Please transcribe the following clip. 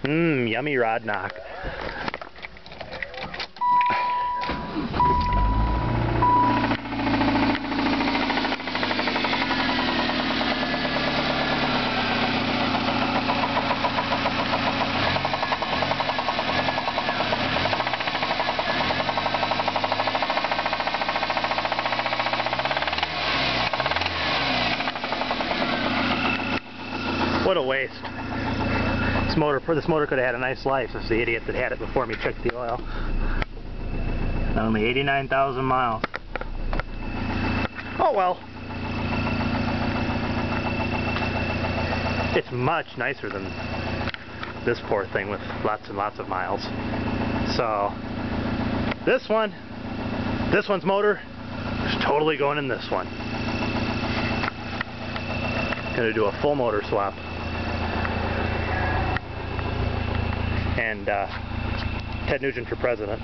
Yummy Rod Knock. What a waste. This motor could have had a nice life if the idiot that had it before me checked the oil. Only 89,000 miles. Oh well. It's much nicer than this poor thing with lots and lots of miles. So this one's motor is totally going in this one. Gonna do a full motor swap. And Ted Nugent for president.